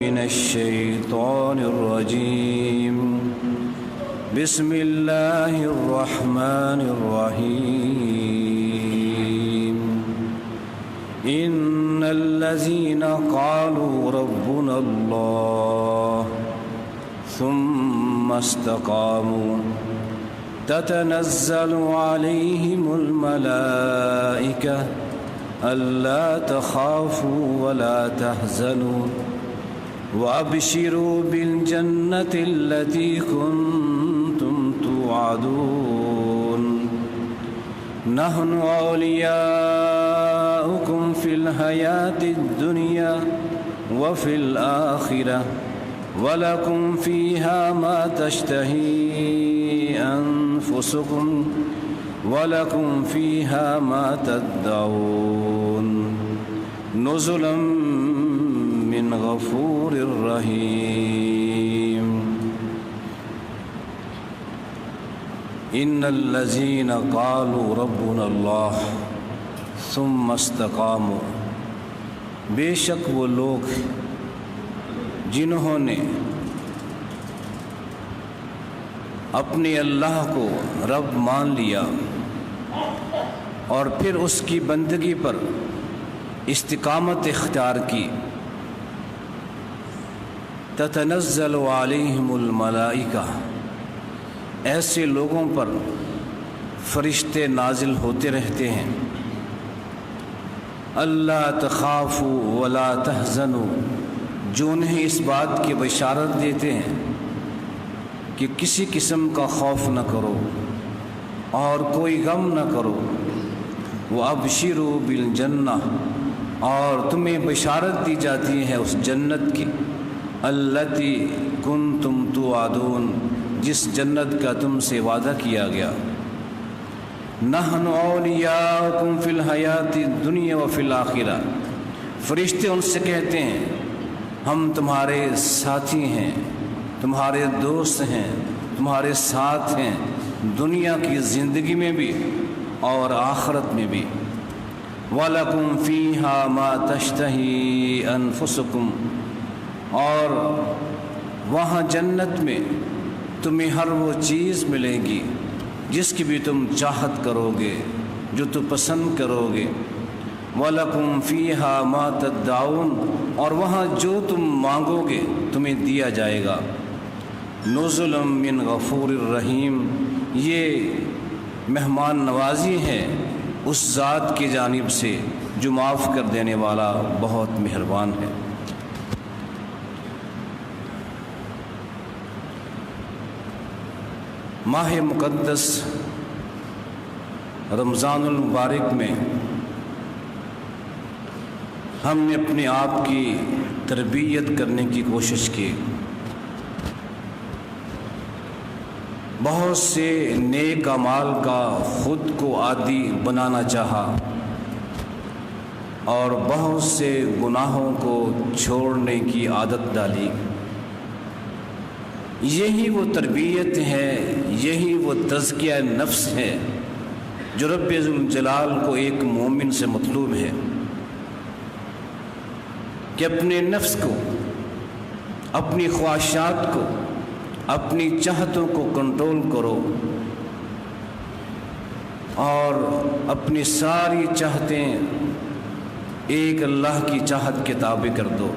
من الشيطان الرجيم. بسم الله الرحمن الرحيم. إن الذين قالوا ربنا الله ثم استقاموا تتنزل عليهم الملائكة ألا تخافوا ولا تحزنوا وأبشروا بالجنة التي كنتم توعدون. نحن أولياؤكم في الحياة الدنيا وفي الآخرة ولكم فيها ما تشتهي أنفسكم ولكم فيها ما تدعون. نزلا من غفور رحيم. ان الذين قالوا ربنا اللہ ثم استقاموا، بے شک وہ لوگ جنہوں نے اپنے اللہ کو رب مان لیا اور پھر اس کی بندگی پر استقامت اختیار کی، تتنزل علیہم الملائکہ، ایسے لوگوں پر فرشتے نازل ہوتے رہتے ہیں، اللہ تخافوا ولا تحزنوا، جو انہیں اس بات کی بشارت دیتے ہیں کہ کسی قسم کا خوف نہ کرو اور کوئی غم نہ کرو، وَأَبْشِرُوا بِالْجَنَّةِ، اور تمہیں بشارت دی جاتی ہے اس جنت کی، الَّتِي كُنْتُمْ تُوعَدُونَ، جس جنت کا تم سے وعدہ کیا گیا. نَحْنُ أَوْلِيَاؤُكُمْ فِي الْحَيَاةِ الدُّنْيَا وَفِي الْآخِرَةِ، فرشتے ان سے کہتے ہیں ہم تمہارے ساتھی ہیں، تمہارے دوست ہیں، تمہارے ساتھ ہیں، دنیا کی زندگی میں بھی اور آخرت میں بھی. وَلَكُمْ فِيهَا مَا تَشْتَهِي أَنفُسُكُمْ، اور وہاں جنت میں تمہیں ہر وہ چیز ملے گی جس کی بھی تم چاہت کرو گے، جو تم پسند کرو گے. وَلَكُمْ فِيهَا مَا تَدَّعُونَ، اور وہاں جو تم مانگو گے تمہیں دیا جائے گا. نُزُلًا مِّن غَفُورٍ رَحِيمٍ، یہ مہمان نوازی ہے اس ذات کی جانب سے جو معاف کر دینے والا بہت مہربان ہے. ماہ مقدس رمضان المبارک میں ہم نے اپنے آپ کی تربیت کرنے کی کوشش کی. بہت سے نیک اعمال کا خود کو عادی بنانا چاہا اور بہت سے گناہوں کو چھوڑنے کی عادت ڈالی. یہی وہ تربیت ہے، یہی وہ تزکیہ نفس ہے جو رب ذوالجلال کو ایک مومن سے مطلوب ہے کہ اپنے نفس کو، اپنی خواہشات کو، اپنی چاہتوں کو کنٹرول کرو اور اپنی ساری چاہتیں ایک اللہ کی چاہت کے تابع کر دو،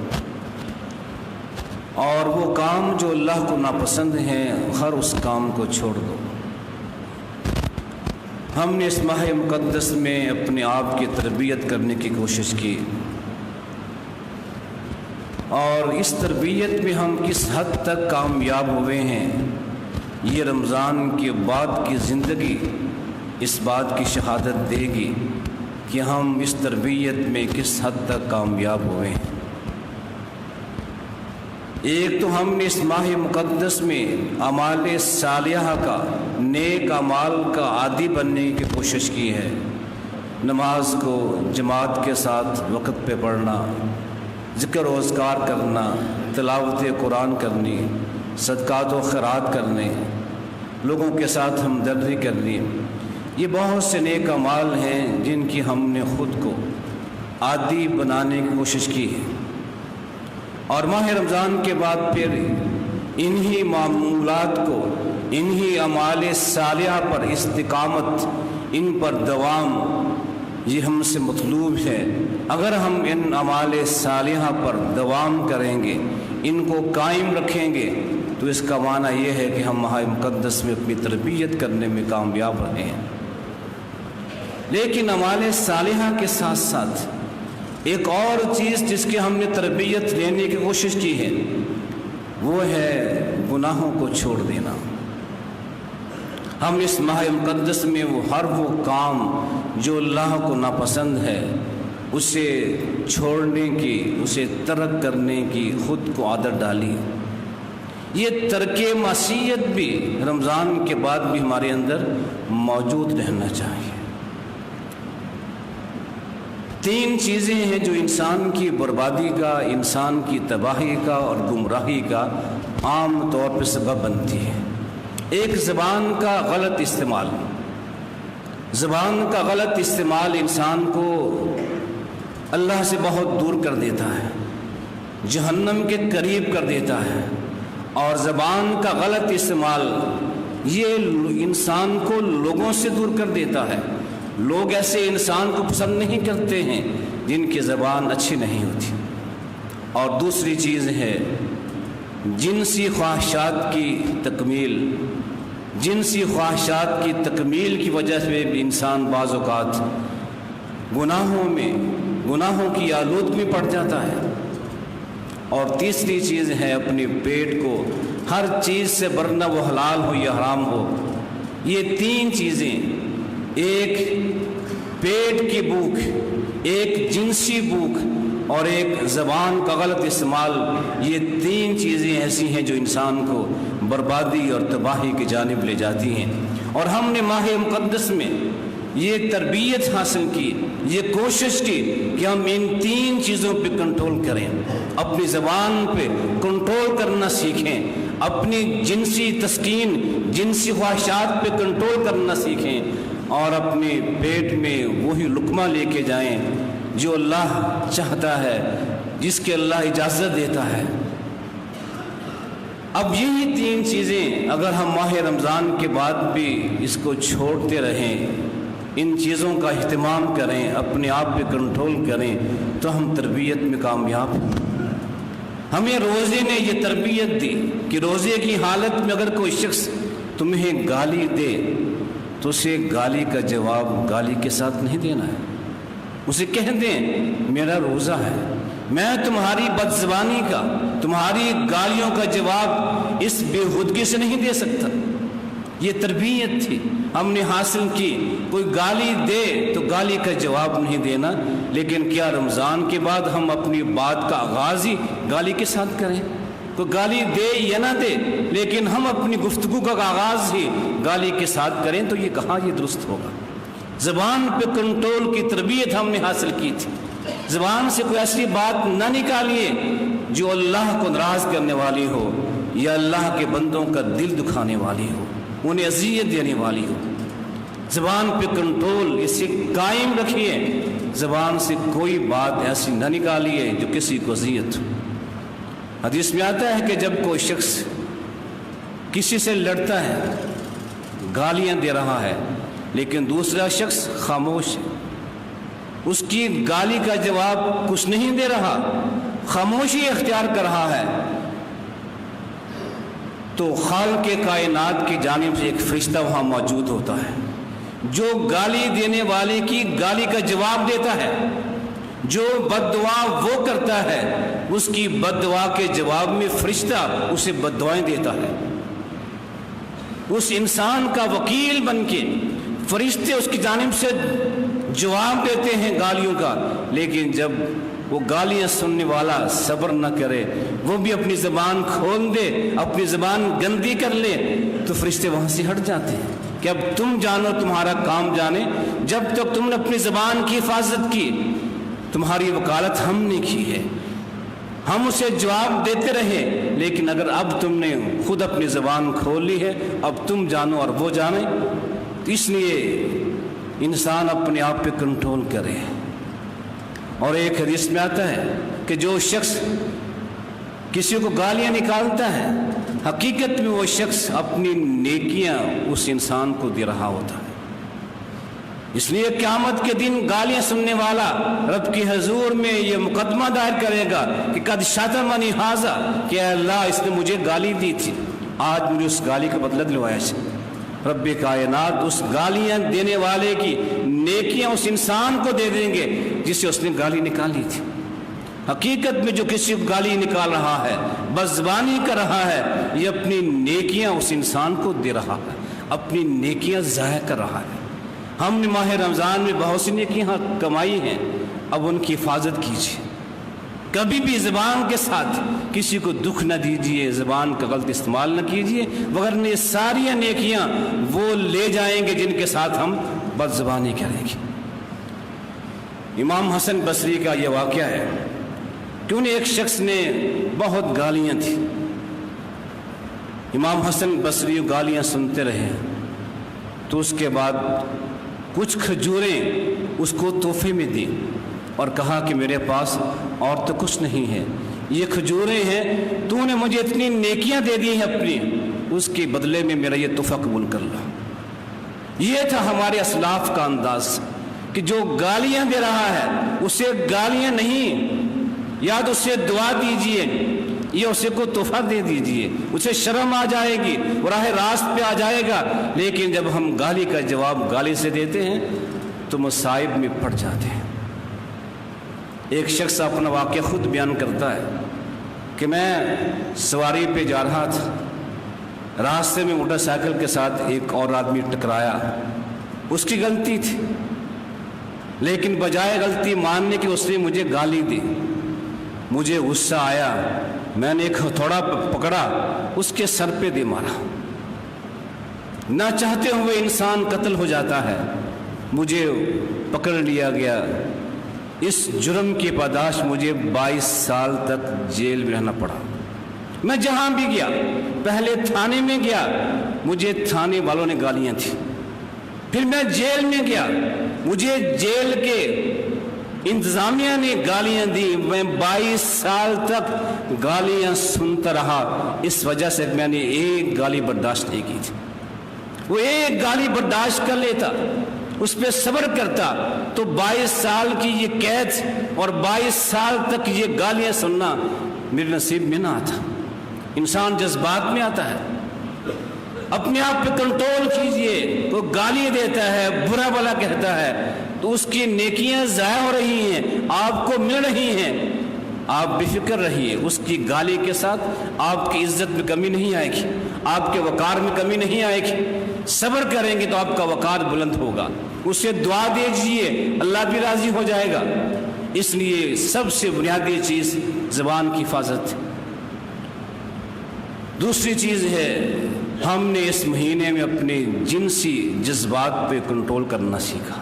اور وہ کام جو اللہ کو ناپسند ہیں ہر اس کام کو چھوڑ دو. ہم نے اس ماہ مقدس میں اپنے آپ کی تربیت کرنے کی کوشش کی، اور اس تربیت میں ہم کس حد تک کامیاب ہوئے ہیں یہ رمضان کے بعد کی زندگی اس بات کی شہادت دے گی کہ ہم اس تربیت میں کس حد تک کامیاب ہوئے ہیں. ایک تو ہم نے اس ماہ مقدس میں اعمال صالحہ کا، نیک اعمال کا عادی بننے کی کوشش کی ہے. نماز کو جماعت کے ساتھ وقت پہ پڑھنا، ذکر و اذکار کرنا، تلاوت قرآن کرنی، صدقات و خیرات کرنے، لوگوں کے ساتھ ہمدردی کرنی، یہ بہت سے نیک اعمال ہیں جن کی ہم نے خود کو عادی بنانے کی کوشش کی ہے، اور ماہ رمضان کے بعد پھر انہی معمولات کو، انہی اعمال صالحہ پر استقامت، ان پر دوام، یہ ہم سے مطلوب ہے۔ اگر ہم ان اعمال صالحہ پر دوام کریں گے، ان کو قائم رکھیں گے، تو اس کا معنی یہ ہے کہ ہم ماہ مقدس میں اپنی تربیت کرنے میں کامیاب رہے ہیں۔ لیکن اعمال صالحہ کے ساتھ ساتھ ایک اور چیز جس کی ہم نے تربیت لینے کی کوشش کی ہے، وہ ہے گناہوں کو چھوڑ دینا۔ ہم اس ماہ مقدس میں وہ کام جو اللہ کو ناپسند ہے اسے چھوڑنے کی، اسے ترک کرنے کی خود کو عادت ڈالی۔ یہ ترک معصیت بھی رمضان کے بعد بھی ہمارے اندر موجود رہنا چاہیے۔ 3 چیزیں ہیں جو انسان کی بربادی کا، انسان کی تباہی کا اور گمراہی کا عام طور پر سبب بنتی ہے۔ ایک زبان کا غلط استعمال۔ زبان کا غلط استعمال انسان کو اللہ سے بہت دور کر دیتا ہے، جہنم کے قریب کر دیتا ہے۔ اور زبان کا غلط استعمال یہ انسان کو لوگوں سے دور کر دیتا ہے۔ لوگ ایسے انسان کو پسند نہیں کرتے ہیں جن کی زبان اچھی نہیں ہوتی۔ اور دوسری چیز ہے جنسی خواہشات کی تکمیل۔ جنسی خواہشات کی تکمیل کی وجہ سے بھی انسان بعض اوقات گناہوں کی آلودگی میں پڑ جاتا ہے۔ اور تیسری چیز ہے اپنے پیٹ کو ہر چیز سے برنا، وہ حلال ہو یا حرام ہو۔ یہ 3 چیزیں، ایک پیٹ کی بھوک، ایک جنسی بھوک اور ایک زبان کا غلط استعمال، یہ 3 چیزیں ایسی ہیں جو انسان کو بربادی اور تباہی کی جانب لے جاتی ہیں۔ اور ہم نے ماہ مقدس میں یہ تربیت حاصل کی، یہ کوشش کی کہ ہم ان 3 چیزوں پہ کنٹرول کریں، اپنی زبان پہ کنٹرول کرنا سیکھیں، اپنی جنسی تسکین، جنسی خواہشات پہ کنٹرول کرنا سیکھیں، اور اپنے پیٹ میں وہی لقمہ لے کے جائیں جو اللہ چاہتا ہے، جس کے اللہ اجازت دیتا ہے۔ اب یہی 3 چیزیں اگر ہم ماہ رمضان کے بعد بھی اس کو چھوڑتے رہیں، ان چیزوں کا اہتمام کریں، اپنے آپ پہ کنٹرول کریں، تو ہم تربیت میں کامیاب ہیں۔ ہمیں روزے نے یہ تربیت دی کہ روزے کی حالت میں اگر کوئی شخص تمہیں گالی دے تو اسے گالی کا جواب گالی کے ساتھ نہیں دینا ہے۔ اسے کہہ دیں میرا روزہ ہے، میں تمہاری بدزبانی کا، تمہاری گالیوں کا جواب اس بے خودگی سے نہیں دے سکتا۔ یہ تربیت تھی ہم نے حاصل کی۔ کوئی گالی دے تو گالی کا جواب نہیں دینا، لیکن کیا رمضان کے بعد ہم اپنی بات کا آغاز ہی گالی کے ساتھ کریں؟ کوئی گالی دے یا نہ دے، لیکن ہم اپنی گفتگو کا آغاز ہی گالی کے ساتھ کریں تو یہ کہاں یہ درست ہوگا؟ زبان پہ کنٹرول کی تربیت ہم نے حاصل کی تھی۔ زبان سے کوئی ایسی بات نہ نکالیے جو اللہ کو ناراض کرنے والی ہو یا اللہ کے بندوں کا دل دکھانے والی ہو، انہیں اذیت دینے والی ہو۔ زبان پہ کنٹرول اسے قائم رکھیے، زبان سے کوئی بات ایسی نہ نکالیے جو کسی کو اذیت ہو۔ حدیث میں آتا ہے کہ جب کوئی شخص کسی سے لڑتا ہے، گالیاں دے رہا ہے، لیکن دوسرا شخص خاموش ہے، اس کی گالی کا جواب کچھ نہیں دے رہا، خاموشی اختیار کر رہا ہے، تو خالق کائنات کی جانب سے ایک فرشتہ وہاں موجود ہوتا ہے جو گالی دینے والے کی گالی کا جواب دیتا ہے۔ جو بد دعا وہ کرتا ہے، اس کی بد دعا کے جواب میں فرشتہ اسے بد دعائیں دیتا ہے۔ اس انسان کا وکیل بن کے فرشتے اس کی جانب سے جواب دیتے ہیں گالیوں کا، لیکن جب وہ گالیاں سننے والا صبر نہ کرے، وہ بھی اپنی زبان کھول دے، اپنی زبان گندی کر لے، تو فرشتے وہاں سے ہٹ جاتے ہیں کہ اب تم جانو، تمہارا کام جانے، جب تک تم نے اپنی زبان کی حفاظت کی، تمہاری وکالت ہم نے کی ہے، ہم اسے جواب دیتے رہے، لیکن اگر اب تم نے خود اپنی زبان کھول لی ہے، اب تم جانو اور وہ جانے۔ تو اس لیے انسان اپنے آپ پہ کنٹرول کرے۔ اور ایک حدیث میں آتا ہے کہ جو شخص کسی کو گالیاں نکالتا ہے، حقیقت میں وہ شخص اپنی نیکیاں اس انسان کو دے رہا ہوتا ہے۔ اس لیے قیامت کے دن گالیاں سننے والا رب کے حضور میں یہ مقدمہ دائر کرے گا کہ قد شتمنی ھذا، کہ اے اللہ اس نے مجھے گالی دی تھی، آج مجھے اس گالی کا بدلہ دلوایا ہے۔ رب کائنات اس گالیاں دینے والے کی نیکیاں اس انسان کو دے دیں گے جسے اس نے گالی نکالی تھی۔ حقیقت میں جو کسی کو گالی نکال رہا ہے، بدزبانی کر رہا ہے، یہ اپنی نیکیاں اس انسان کو دے رہا ہے، اپنی نیکیاں ضائع کر رہا ہے۔ ہم نے ماہ رمضان میں بہت سی نیکیاں کمائی ہیں، اب ان کی حفاظت کیجیے۔ کبھی بھی زبان کے ساتھ کسی کو دکھ نہ دیجیے، زبان کا غلط استعمال نہ کیجیے، وگرنہ یہ ساری نیکیاں وہ لے جائیں گے جن کے ساتھ ہم بد زبانی کریں گے۔ امام حسن بصری کا یہ واقعہ ہے کہ انہیں ایک شخص نے بہت گالیاں تھیں۔ امام حسن بصری گالیاں سنتے رہے تو اس کے بعد کچھ کھجوریں اس کو تحفے میں دیں اور کہا کہ میرے پاس اور تو کچھ نہیں ہے، یہ کھجوریں ہیں، تو نے مجھے اتنی نیکیاں دے دی ہیں اپنی، اس کے بدلے میں میرا یہ تحفہ قبول کر لا۔ یہ تھا ہمارے اسلاف کا انداز کہ جو گالیاں دے رہا ہے اسے گالیاں نہیں، یا تو اسے دعا دیجئے یا اسے کو تحفہ دے دیجئے، اسے شرم آ جائے گی، راہ راست پہ آ جائے گا۔ لیکن جب ہم گالی کا جواب گالی سے دیتے ہیں تو مصائب میں پڑ جاتے ہیں۔ ایک شخص اپنا واقعہ خود بیان کرتا ہے کہ میں سواری پہ جا رہا تھا، راستے میں موٹر سائیکل کے ساتھ ایک اور آدمی ٹکرایا، اس کی غلطی تھی، لیکن بجائے غلطی ماننے کے اس نے مجھے گالی دی۔ مجھے غصہ آیا، میں نے ایک ہتھوڑا پکڑا، اس کے سر پہ دے مارا۔ نہ چاہتے ہوئے انسان قتل ہو جاتا ہے، مجھے پکڑ لیا گیا۔ اس جرم کی پاداش مجھے 22 سال تک جیل میں رہنا پڑا۔ میں جہاں بھی گیا، پہلے تھانے میں گیا، مجھے تھانے والوں نے گالیاں تھیں، پھر میں جیل میں گیا، مجھے جیل کے انتظامیہ نے گالیاں دی، میں 22 سال تک گالیاں سنتا رہا۔ اس وجہ سے میں نے ایک گالی برداشت نہیں کی تھی۔ وہ ایک گالی برداشت کر لیتا، اس پہ صبر کرتا تو 22 سال کی یہ قید اور 22 سال تک یہ گالیاں سننا میرے نصیب میں نہ آتا۔ انسان جذبات میں آتا ہے، اپنے آپ پہ کنٹرول کیجئے۔ وہ گالی دیتا ہے، برا بھلا کہتا ہے تو اس کی نیکیاں ضائع ہو رہی ہیں، آپ کو مل رہی ہیں۔ آپ بے فکر رہیے، اس کی گالی کے ساتھ آپ کی عزت میں کمی نہیں آئے گی، آپ کے وقار میں کمی نہیں آئے گی۔ صبر کریں گے تو آپ کا وقار بلند ہوگا۔ اسے دعا دیجئے، اللہ بھی راضی ہو جائے گا۔ اس لیے سب سے بنیادی چیز زبان کی حفاظت۔ دوسری چیز ہے، ہم نے اس مہینے میں اپنے جنسی جذبات پہ کنٹرول کرنا سیکھا۔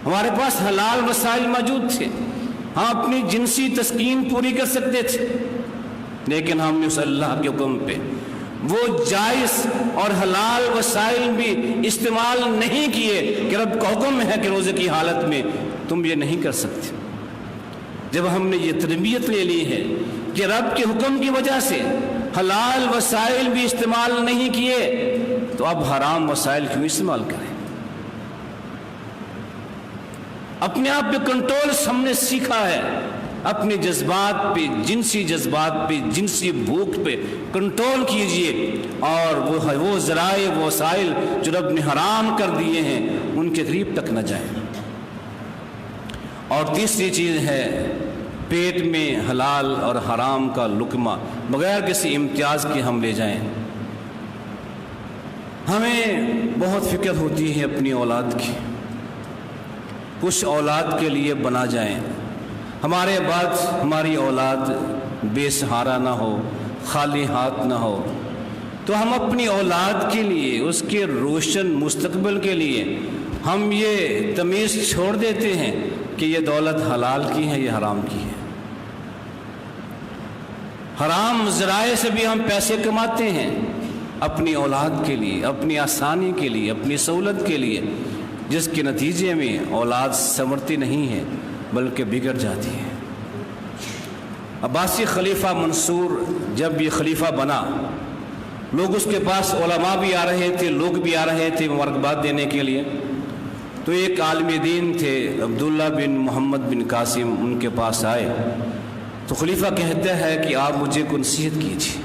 ہمارے پاس حلال وسائل موجود تھے، ہم اپنی جنسی تسکین پوری کر سکتے تھے، لیکن ہم نے اس اللہ کے حکم پہ وہ جائز اور حلال وسائل بھی استعمال نہیں کیے کہ رب کا حکم ہے کہ روزے کی حالت میں تم یہ نہیں کر سکتے۔ جب ہم نے یہ تربیت لے لی ہے کہ رب کے حکم کی وجہ سے حلال وسائل بھی استعمال نہیں کیے تو اب حرام وسائل کیوں استعمال کریں؟ اپنے آپ پہ کنٹرول ہم نے سیکھا ہے، اپنے جذبات پہ، جنسی جذبات پہ، جنسی بھوک پہ کنٹرول کیجئے، اور وہ ذرائع، وہ وسائل جو رب نے حرام کر دیے ہیں ان کے قریب تک نہ جائیں۔ اور تیسری چیز ہے، پیٹ میں حلال اور حرام کا لقمہ بغیر کسی امتیاز کے ہم لے جائیں۔ ہمیں بہت فکر ہوتی ہے اپنی اولاد کی، کچھ اولاد کے لیے بنا جائیں، ہمارے بعد ہماری اولاد بے سہارا نہ ہو، خالی ہاتھ نہ ہو، تو ہم اپنی اولاد کے لیے، اس کے روشن مستقبل کے لیے ہم یہ تمیز چھوڑ دیتے ہیں کہ یہ دولت حلال کی ہے، یہ حرام کی ہے۔ حرام ذرائع سے بھی ہم پیسے کماتے ہیں اپنی اولاد کے لیے، اپنی آسانی کے لیے، اپنی سہولت کے لیے، جس کے نتیجے میں اولاد سنورتی نہیں ہے بلکہ بگڑ جاتی ہے۔ عباسی خلیفہ منصور جب یہ خلیفہ بنا، لوگ اس کے پاس علماء بھی آ رہے تھے، لوگ بھی آ رہے تھے مبارکباد دینے کے لیے۔ تو ایک عالم دین تھے عبداللہ بن محمد بن قاسم، ان کے پاس آئے تو خلیفہ کہتا ہے کہ آپ مجھے کوئی نصیحت کیجیے۔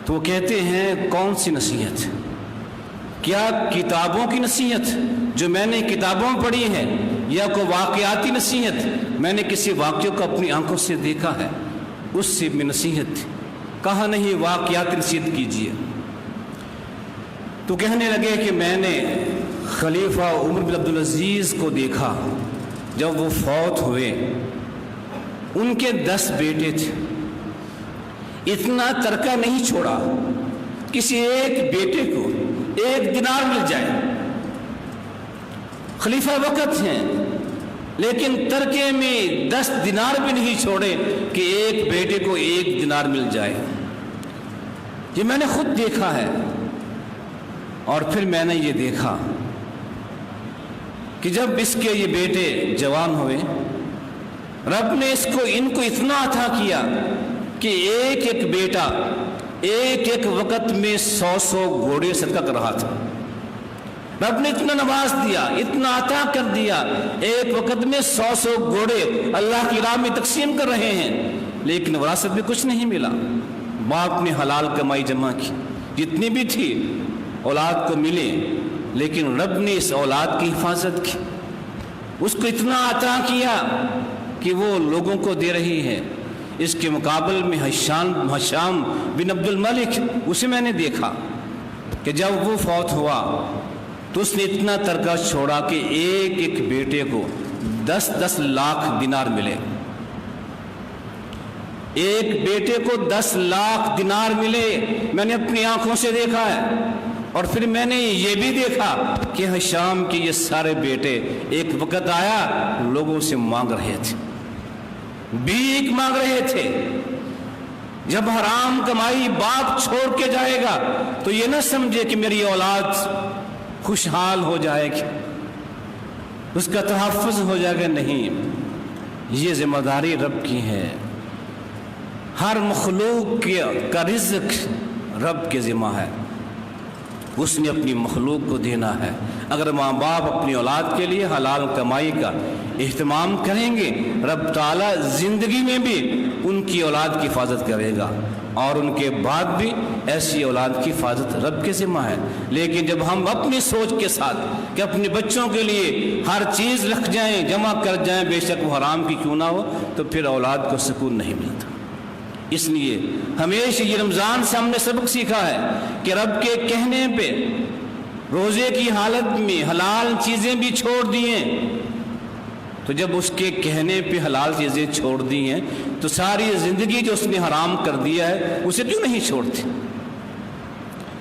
تو وہ کہتے ہیں کون سی نصیحت؟ کیا کتابوں کی نصیحت جو میں نے کتابوں میں پڑھی ہے، یا کوئی واقعاتی نصیحت میں نے کسی واقعے کو اپنی آنکھوں سے دیکھا ہے اس سے میں نصیحت تھی؟ کہا نہیں، واقعاتی نصیحت کیجیے۔ تو کہنے لگے کہ میں نے خلیفہ عمر بن عبدالعزیز کو دیکھا، جب وہ فوت ہوئے ان کے 10 بیٹے تھے، اتنا ترکہ نہیں چھوڑا کسی ایک بیٹے کو 1 دینار مل جائے۔ خلیفہ وقت ہیں لیکن ترکے میں 10 دینار بھی نہیں چھوڑے کہ ایک بیٹے کو 1 دینار مل جائے۔ یہ میں نے خود دیکھا ہے۔ اور پھر میں نے یہ دیکھا کہ جب اس کے یہ بیٹے جوان ہوئے، رب نے ان کو اتنا عطا کیا کہ ایک ایک بیٹا ایک ایک وقت میں 100 گھوڑے صدقہ کر رہا تھا۔ رب نے اتنا نواز دیا، اتنا عطا کر دیا، ایک وقت میں 100 گھوڑے اللہ کی راہ میں تقسیم کر رہے ہیں، لیکن وراثت میں کچھ نہیں ملا۔ باپ نے حلال کمائی جمع کی، جتنی بھی تھی اولاد کو ملے، لیکن رب نے اس اولاد کی حفاظت کی، اس کو اتنا عطا کیا کہ وہ لوگوں کو دے رہی ہے۔ اس کے مقابل میں ہشام بن عبد الملک، اسے میں نے دیکھا کہ جب وہ فوت ہوا تو اس نے اتنا ترکہ چھوڑا کہ ایک ایک بیٹے کو 10 لاکھ دینار ملے، ایک بیٹے کو 10 لاکھ دینار ملے۔ میں نے اپنی آنکھوں سے دیکھا ہے۔ اور پھر میں نے یہ بھی دیکھا کہ ہشام کے یہ سارے بیٹے ایک وقت آیا لوگوں سے مانگ رہے تھے، بھیک مانگ رہے تھے۔ جب حرام کمائی باپ چھوڑ کے جائے گا تو یہ نہ سمجھے کہ میری اولاد خوشحال ہو جائے گی، اس کا تحفظ ہو جائے گا، نہیں، یہ ذمہ داری رب کی ہے۔ ہر مخلوق کا رزق رب کے ذمہ ہے، اس نے اپنی مخلوق کو دینا ہے۔ اگر ماں باپ اپنی اولاد کے لیے حلال کمائی کا اہتمام کریں گے، رب تعالیٰ زندگی میں بھی ان کی اولاد کی حفاظت کرے گا، اور ان کے بعد بھی ایسی اولاد کی حفاظت رب کے ذمہ ہے۔ لیکن جب ہم اپنی سوچ کے ساتھ کہ اپنے بچوں کے لیے ہر چیز رکھ جائیں، جمع کر جائیں، بے شک وہ حرام کی کیوں نہ ہو، تو پھر اولاد کو سکون نہیں ملتا۔ اس لیے ہمیشہ یہ رمضان سے ہم نے سبق سیکھا ہے کہ رب کے کہنے پہ روزے کی حالت میں حلال چیزیں بھی چھوڑ دی ہیں، تو جب اس کے کہنے پہ حلال چیزیں چھوڑ دی ہیں تو ساری زندگی جو اس نے حرام کر دیا ہے اسے کیوں نہیں چھوڑتے؟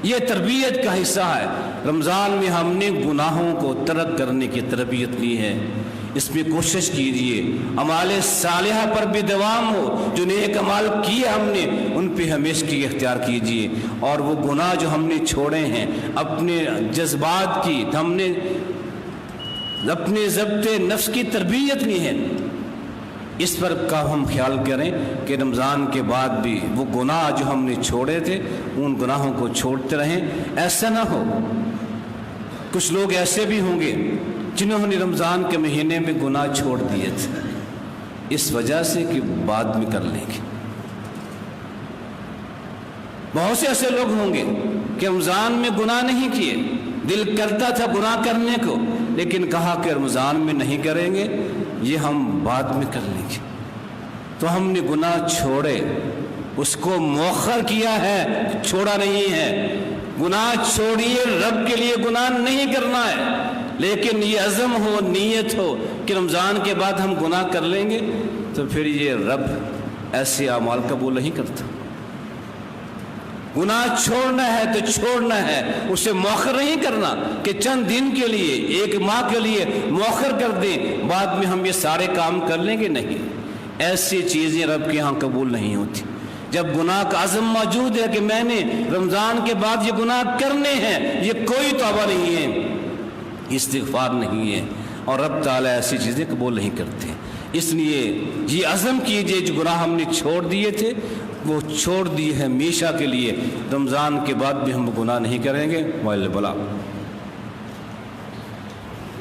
یہ تربیت کا حصہ ہے۔ رمضان میں ہم نے گناہوں کو ترک کرنے کی تربیت لی ہے، اس میں کوشش کیجئے اعمال صالحہ پر بھی دوام ہو، جو نیک اعمال کیے ہم نے ان پہ ہمیشگی اختیار کیجئے، اور وہ گناہ جو ہم نے چھوڑے ہیں اپنے جذبات کی، ہم نے اپنے ضبط نفس کی تربیت لی ہے، اس پر کا ہم خیال کریں کہ رمضان کے بعد بھی وہ گناہ جو ہم نے چھوڑے تھے ان گناہوں کو چھوڑتے رہیں۔ ایسا نہ ہو، کچھ لوگ ایسے بھی ہوں گے جنہوں نے رمضان کے مہینے میں گناہ چھوڑ دیے تھے اس وجہ سے کہ بعد میں کر لیں گے۔ بہت سے ایسے لوگ ہوں گے کہ رمضان میں گناہ نہیں کیے، دل کرتا تھا گناہ کرنے کو، لیکن کہا کہ رمضان میں نہیں کریں گے، یہ ہم بعد میں کر لیں گے۔ تو ہم نے گناہ چھوڑے، اس کو مؤخر کیا ہے، چھوڑا نہیں ہے۔ گناہ چھوڑیے، رب کے لیے گناہ نہیں کرنا ہے، لیکن یہ عزم ہو، نیت ہو کہ رمضان کے بعد ہم گناہ کر لیں گے، تو پھر یہ رب ایسے اعمال قبول نہیں کرتا۔ گناہ چھوڑنا ہے تو چھوڑنا ہے، اسے مؤخر نہیں کرنا کہ چند دن کے لیے، 1 ماہ کے لیے مؤخر کر دیں، بعد میں ہم یہ سارے کام کر لیں گے، نہیں، ایسی چیزیں رب کے ہاں قبول نہیں ہوتی۔ جب گناہ کا عزم موجود ہے کہ میں نے رمضان کے بعد یہ گناہ کرنے ہیں، یہ کوئی توبہ نہیں ہے، استغفار نہیں ہے، اور رب تعالیٰ ایسی چیزیں قبول نہیں کرتے۔ اس لیے یہ عزم کیجئے جو گناہ ہم نے چھوڑ دیے تھے وہ چھوڑ دیے ہیں ہمیشہ کے لیے، رمضان کے بعد بھی ہم گناہ نہیں کریں گے۔ وَإِلَّا بَلَا